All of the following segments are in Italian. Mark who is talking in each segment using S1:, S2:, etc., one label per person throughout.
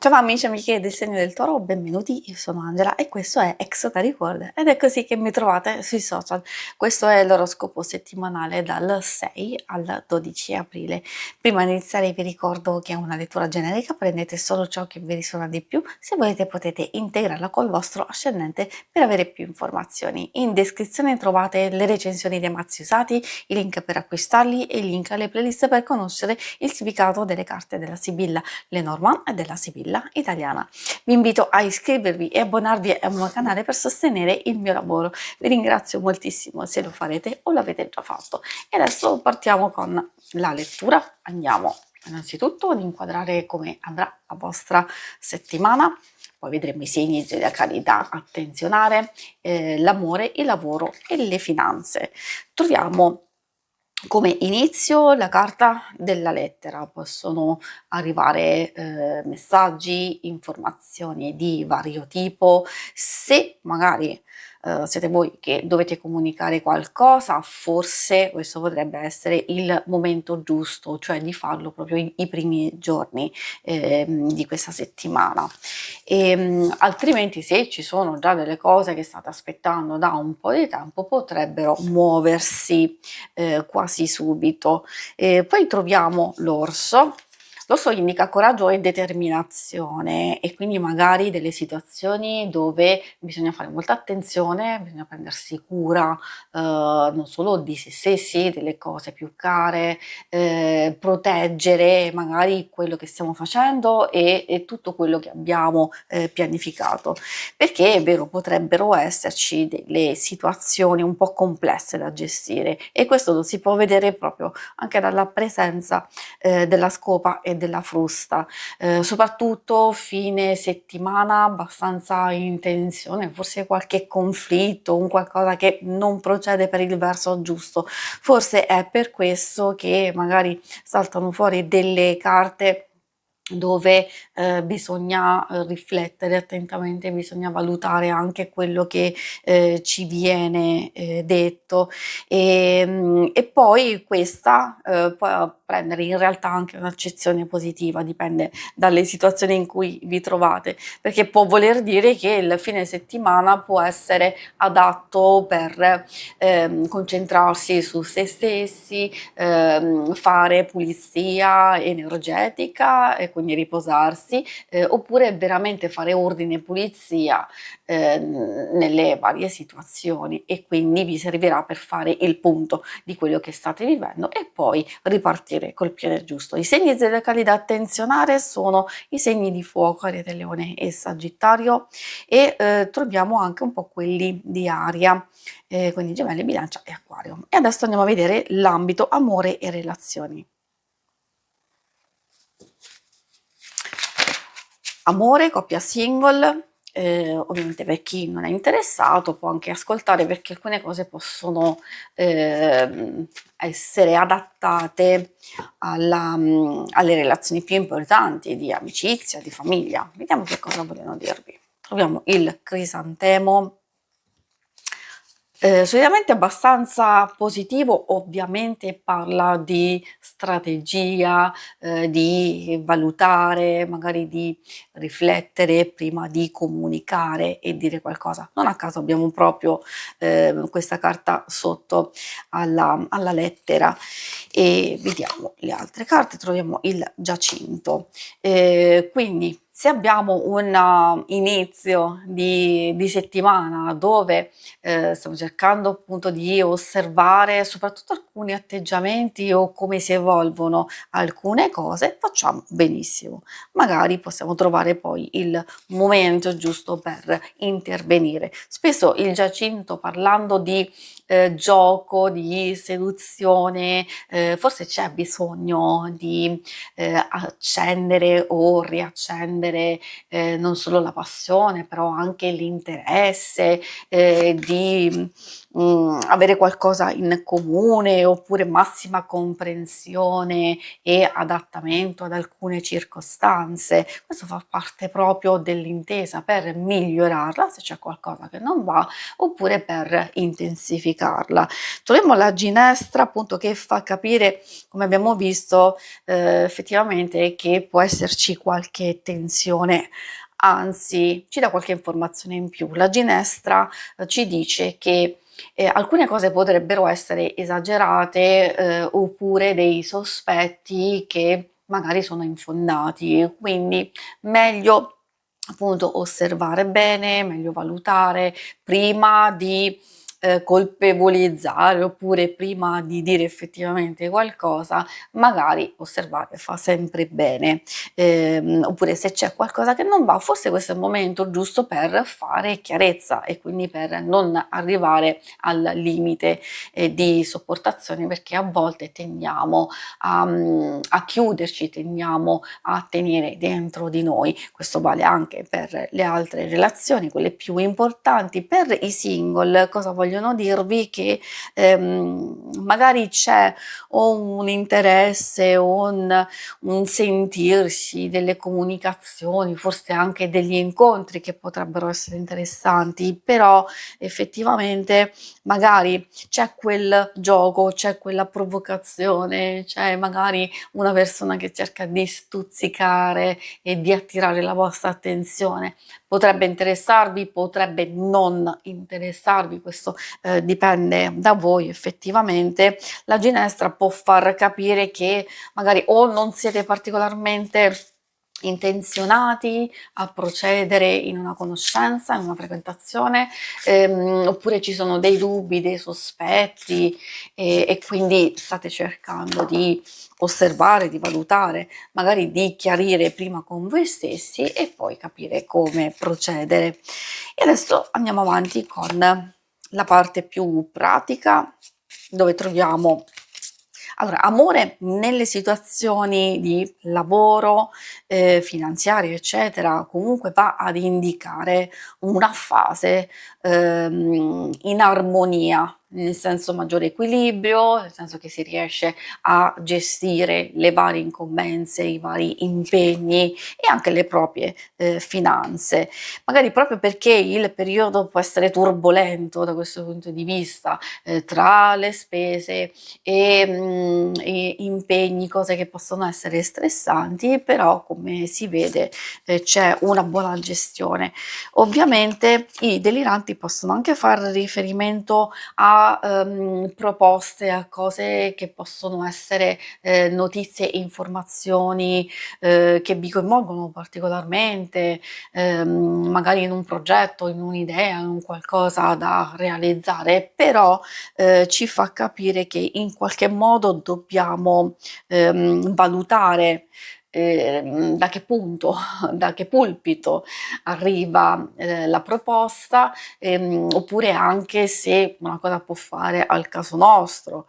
S1: Ciao amici e amiche del segno del toro, benvenuti, io sono Angela e questo è Exota Record ed è così che mi trovate sui social. Questo è l'oroscopo settimanale dal 6 al 12 aprile. Prima di iniziare vi ricordo che è una lettura generica, prendete solo ciò che vi risuona di più, se volete potete integrarla col vostro ascendente per avere più informazioni. In descrizione trovate le recensioni dei mazzi usati, i link per acquistarli e i link alle playlist per conoscere il significato delle carte della Sibilla Lenormand e della Sibilla italiana. Vi invito a iscrivervi e abbonarvi al mio canale per sostenere il mio lavoro. Vi ringrazio moltissimo se lo farete o l'avete già fatto. E adesso partiamo con la lettura. Andiamo innanzitutto ad inquadrare come andrà la vostra settimana. Poi vedremo i segni zodiacali da attenzionare, l'amore, il lavoro e le finanze. Troviamo come inizio la carta della lettera, possono arrivare messaggi, informazioni di vario tipo, se magari siete voi che dovete comunicare qualcosa, forse questo potrebbe essere il momento giusto, cioè di farlo proprio i primi giorni di questa settimana. Altrimenti se ci sono già delle cose che state aspettando da un po' di tempo, potrebbero muoversi quasi subito. Poi troviamo l'orso. L'orso indica coraggio e determinazione e quindi magari delle situazioni dove bisogna fare molta attenzione, bisogna prendersi cura non solo di se stessi, delle cose più care, proteggere magari quello che stiamo facendo e tutto quello che abbiamo pianificato, perché è vero, potrebbero esserci delle situazioni un po' complesse da gestire e questo lo si può vedere proprio anche dalla presenza della scopa e della frusta, soprattutto fine settimana abbastanza in tensione, forse qualche conflitto, un qualcosa che non procede per il verso giusto. Forse è per questo che magari saltano fuori delle carte dove bisogna riflettere attentamente, bisogna valutare anche quello che ci viene detto e poi questa può prendere in realtà anche un'accezione positiva, dipende dalle situazioni in cui vi trovate, perché può voler dire che il fine settimana può essere adatto per concentrarsi su se stessi, fare pulizia energetica e quindi riposarsi, oppure veramente fare ordine e pulizia nelle varie situazioni e quindi vi servirà per fare il punto di quello che state vivendo e poi ripartire col piede giusto. I segni zodiacali da attenzionare sono i segni di fuoco, Ariete, Leone e Sagittario e troviamo anche un po' quelli di aria, quindi Gemelli, Bilancia e Acquario. E adesso andiamo a vedere l'ambito amore e relazioni. Amore, coppia single, ovviamente per chi non è interessato può anche ascoltare perché alcune cose possono essere adattate alle relazioni più importanti di amicizia, di famiglia. Vediamo che cosa vogliono dirvi. Troviamo il crisantemo. Solitamente abbastanza positivo, ovviamente parla di strategia, di valutare, magari di riflettere prima di comunicare e dire qualcosa. Non a caso abbiamo proprio questa carta sotto alla lettera e vediamo le altre carte, troviamo il Giacinto. Quindi se abbiamo un inizio di settimana dove stiamo cercando appunto di osservare soprattutto alcuni atteggiamenti o come si evolvono alcune cose, facciamo benissimo. Magari possiamo trovare poi il momento giusto per intervenire. Spesso il Giacinto, parlando di gioco, di seduzione, forse c'è bisogno di accendere o riaccendere non solo la passione, però anche l'interesse, di avere qualcosa in comune oppure massima comprensione e adattamento ad alcune circostanze. Questo fa parte proprio dell'intesa per migliorarla se c'è qualcosa che non va oppure per intensificarla. Troviamo la ginestra appunto che fa capire, come abbiamo visto, effettivamente che può esserci qualche tensione tensione, anzi ci dà qualche informazione in più. La ginestra ci dice che alcune cose potrebbero essere esagerate, oppure dei sospetti che magari sono infondati, quindi meglio appunto osservare bene, meglio valutare prima di colpevolizzare, oppure prima di dire effettivamente qualcosa, magari osservare fa sempre bene. Oppure se c'è qualcosa che non va, forse questo è il momento giusto per fare chiarezza e quindi per non arrivare al limite di sopportazione, perché a volte tendiamo a chiuderci, tendiamo a tenere dentro di noi. Questo vale anche per le altre relazioni, quelle più importanti. Per i single cosa vogliono dirvi? Che magari c'è o un interesse o un sentirsi, delle comunicazioni, forse anche degli incontri che potrebbero essere interessanti, però effettivamente magari c'è quel gioco, c'è quella provocazione, c'è magari una persona che cerca di stuzzicare e di attirare la vostra attenzione. Potrebbe interessarvi, potrebbe non interessarvi, questo dipende da voi effettivamente. La ginestra può far capire che magari o non siete particolarmente intenzionati a procedere in una conoscenza, in una frequentazione, oppure ci sono dei dubbi, dei sospetti e quindi state cercando di osservare, di valutare, magari di chiarire prima con voi stessi e poi capire come procedere. E adesso andiamo avanti con la parte più pratica, dove troviamo allora, amore nelle situazioni di lavoro, finanziario, eccetera, comunque va ad indicare una fase, in armonia, nel senso maggiore equilibrio, nel senso che si riesce a gestire le varie incombenze, i vari impegni e anche le proprie, finanze. Magari proprio perché il periodo può essere turbolento da questo punto di vista, tra le spese e impegni, cose che possono essere stressanti, però come si vede, c'è una buona gestione. Ovviamente i deliranti possono anche far riferimento a, proposte, a cose che possono essere, notizie e informazioni, che vi coinvolgono particolarmente, magari in un progetto, in un'idea, in un qualcosa da realizzare, però ci fa capire che in qualche modo dobbiamo valutare da che punto, da che pulpito arriva la proposta, oppure anche se una cosa può fare al caso nostro,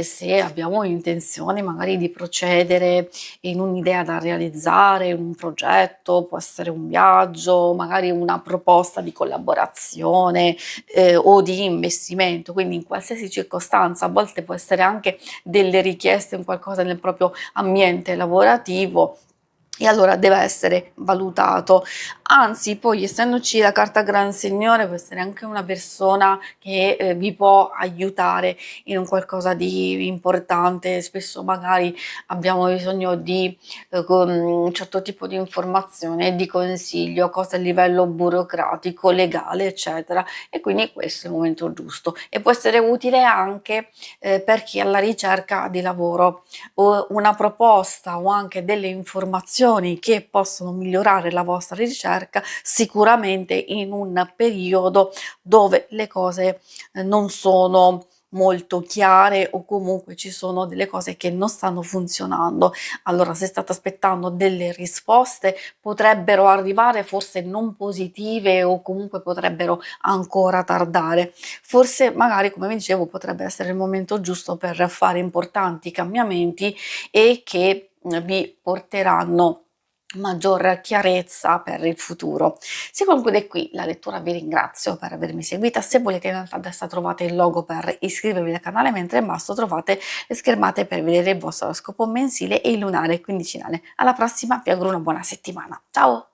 S1: se abbiamo intenzione magari di procedere in un'idea da realizzare, un progetto, può essere un viaggio, magari una proposta di collaborazione, o di investimento, quindi in qualsiasi circostanza, a volte può essere anche delle richieste, un qualcosa nel proprio ambiente lavorativo e allora deve essere valutato. Anzi, poi essendoci la carta Gran Signore, può essere anche una persona che vi può aiutare in un qualcosa di importante. Spesso magari abbiamo bisogno di un certo tipo di informazione, di consiglio, cose a livello burocratico, legale, eccetera. E quindi questo è il momento giusto. E può essere utile anche per chi è alla ricerca di lavoro o una proposta o anche delle informazioni che possono migliorare la vostra ricerca, sicuramente in un periodo dove le cose non sono molto chiare o comunque ci sono delle cose che non stanno funzionando. Allora, se state aspettando delle risposte, potrebbero arrivare forse non positive o comunque potrebbero ancora tardare. Forse magari, come vi dicevo, potrebbe essere il momento giusto per fare importanti cambiamenti e che vi porteranno maggior chiarezza per il futuro. Si conclude qui la lettura, vi ringrazio per avermi seguita. Se volete, in alto a destra trovate il logo per iscrivervi al canale, mentre in basso trovate le schermate per vedere il vostro oroscopo mensile e il lunare quindicinale. Alla prossima, vi auguro una buona settimana. Ciao!